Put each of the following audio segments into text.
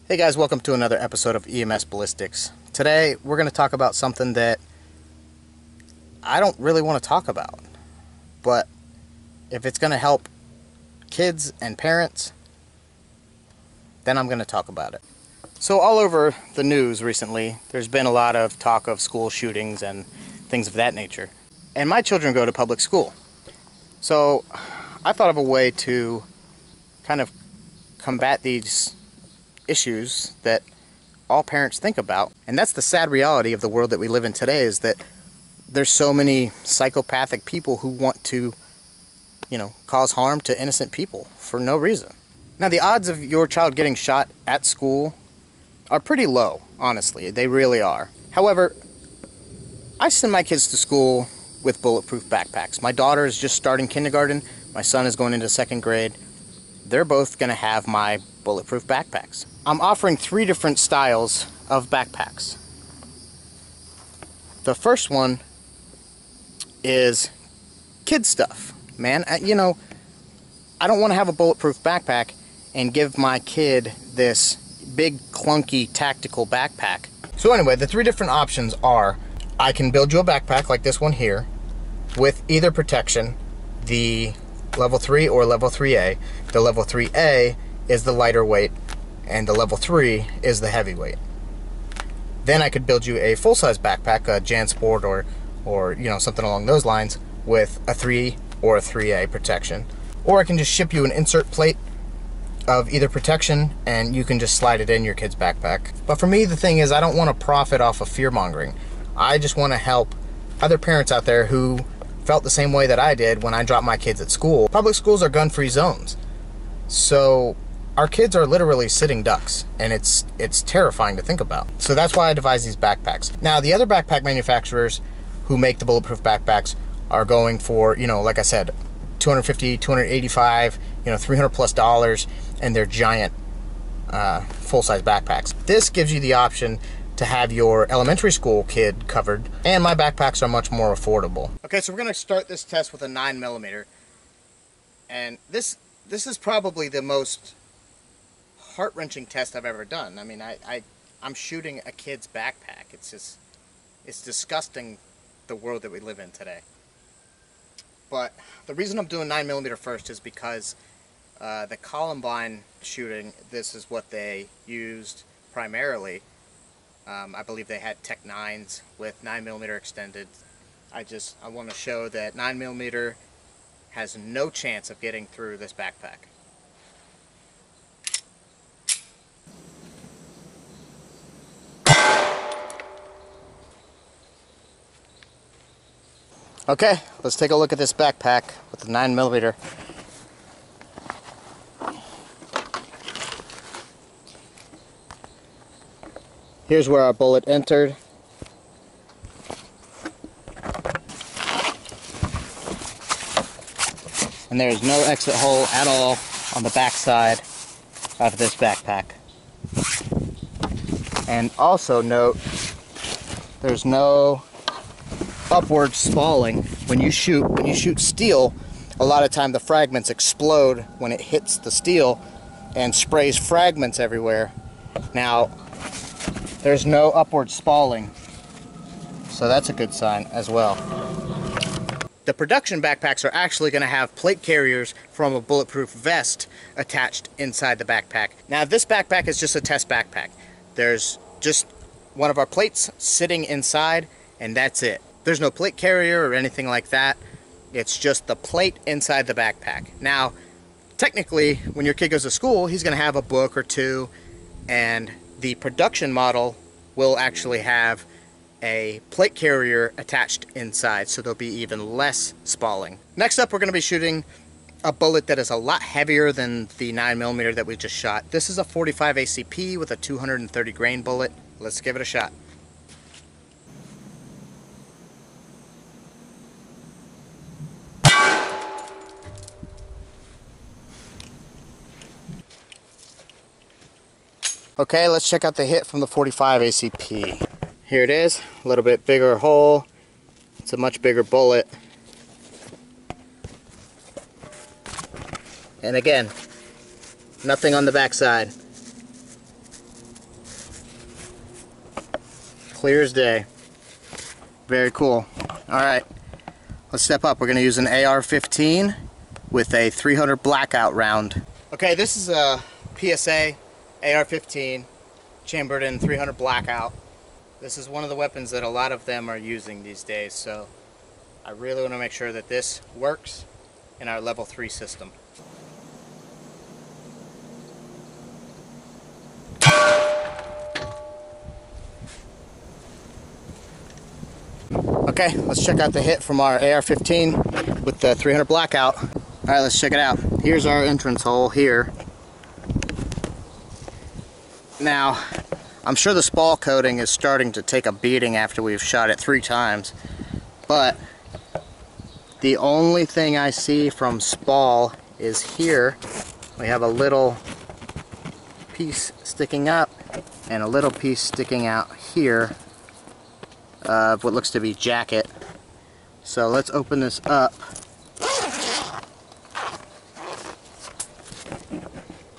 Hey guys, welcome to another episode of EMS Ballistics. Today we're going to talk about something that I don't really want to talk about, but if it's going to help kids and parents, then I'm going to talk about it. So all over the news recently, there's been a lot of talk of school shootings and things of that nature. And my children go to public school. So I thought of a way to kind of combat these issues that all parents think about. And that's the sad reality of the world that we live in today, is that there's so many psychopathic people who want to, cause harm to innocent people for no reason. Now, the odds of your child getting shot at school are pretty low, honestly. They really are. However, I send my kids to school with bulletproof backpacks. My daughter is just starting kindergarten. My son is going into second grade. They're both going to have my bulletproof backpacks. I'm offering 3 different styles of backpacks. The first one is kid stuff. Man, I don't want to have a bulletproof backpack and give my kid this big clunky tactical backpack. So anyway, the 3 different options are: I can build you a backpack like this one here with either protection, the level 3 or level 3A. The level 3A is the lighter weight, and the level 3 is the heavyweight. Then I could build you a full-size backpack, a JanSport or something along those lines, with a 3 or a 3A protection. Or I can just ship you an insert plate of either protection, and you can just slide it in your kid's backpack. But for me, the thing is, I don't want to profit off of fear-mongering. I just want to help other parents out there who felt the same way that I did when I dropped my kids at school. Public schools are gun-free zones. So our kids are literally sitting ducks, and it's terrifying to think about. So that's why I devised these backpacks. Now, the other backpack manufacturers who make the bulletproof backpacks are going for, like I said, $250, $285, $300 plus, and they're giant full-size backpacks. This gives you the option to have your elementary school kid covered, and my backpacks are much more affordable. Okay, so we're going to start this test with a 9mm, and this is probably the most heart-wrenching test I've ever done. I mean, I'm shooting a kid's backpack. It's disgusting, the world that we live in today. But the reason I'm doing 9mm first is because the Columbine shooting, this is what they used primarily. I believe they had Tech 9s with 9mm extended. I want to show that 9mm has no chance of getting through this backpack. Okay, let's take a look at this backpack with the 9mm. Here's where our bullet entered. And there's no exit hole at all on the back side of this backpack. And also note, there's no upward spalling. When you shoot steel, a lot of time the fragments explode when it hits the steel and sprays fragments everywhere. Now, there's no upward spalling, so that's a good sign as well. The production backpacks are actually going to have plate carriers from a bulletproof vest attached inside the backpack. Now, this backpack is just a test backpack. There's just one of our plates sitting inside, and that's it. There's no plate carrier or anything like that. It's just the plate inside the backpack. Now, technically, when your kid goes to school, he's going to have a book or 2, and the production model will actually have a plate carrier attached inside, so there'll be even less spalling. Next up, we're going to be shooting a bullet that is a lot heavier than the 9mm that we just shot. This is a 45 ACP with a 230 grain bullet. Let's give it a shot. Okay, let's check out the hit from the 45 ACP. Here it is, a little bit bigger hole. It's a much bigger bullet. And again, nothing on the back side. Clear as day. Very cool. Alright, let's step up. We're going to use an AR-15 with a 300 blackout round. Okay, this is a PSA AR-15 chambered in 300 blackout. This is one of the weapons that a lot of them are using these days, so I really want to make sure that this works in our level 3 system. Okay, let's check out the hit from our AR-15 with the 300 blackout. Alright, let's check it out. Here's our entrance hole here. Now, I'm sure the spall coating is starting to take a beating after we've shot it 3 times, but the only thing I see from spall is here. We have a little piece sticking up and a little piece sticking out here of what looks to be jacket. So let's open this up.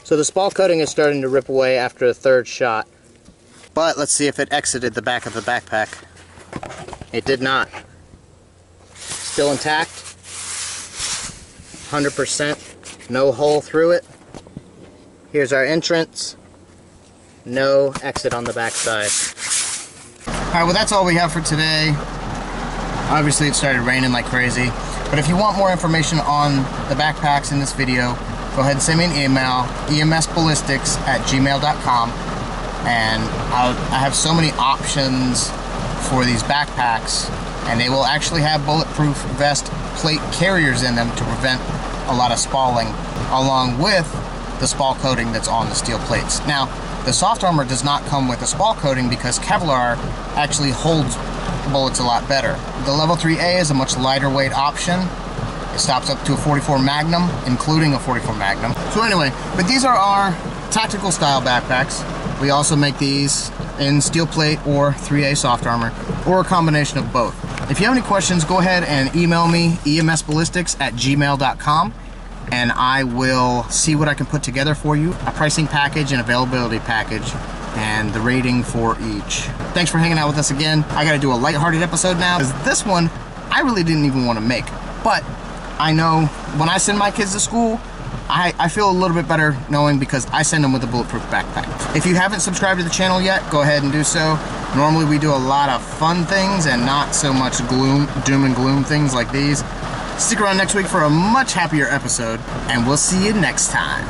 So the spall coating is starting to rip away after the 3rd shot. But let's see if it exited the back of the backpack. It did not. Still intact. 100%. No hole through it. Here's our entrance. No exit on the back side. Alright, well that's all we have for today. Obviously it started raining like crazy. But if you want more information on the backpacks in this video, go ahead and send me an email, emsballistics@gmail.com. And I have so many options for these backpacks, and they will actually have bulletproof vest plate carriers in them to prevent a lot of spalling, along with the spall coating that's on the steel plates. Now, the soft armor does not come with a spall coating because Kevlar actually holds bullets a lot better. The level 3A is a much lighter weight option. It stops up to a 44 Magnum, including a 44 Magnum. So anyway, but these are our tactical style backpacks. We also make these in steel plate or 3A soft armor, or a combination of both. If you have any questions, go ahead and email me, emsballistics@gmail.com, and I will see what I can put together for you. A pricing package and availability package, and the rating for each. Thanks for hanging out with us again. I gotta do a lighthearted episode now, because this one, I really didn't even want to make. But I know when I send my kids to school, I feel a little bit better knowing because I send them with a bulletproof backpack. If you haven't subscribed to the channel yet, go ahead and do so. Normally we do a lot of fun things and not so much doom and gloom things like these. Stick around next week for a much happier episode, and we'll see you next time.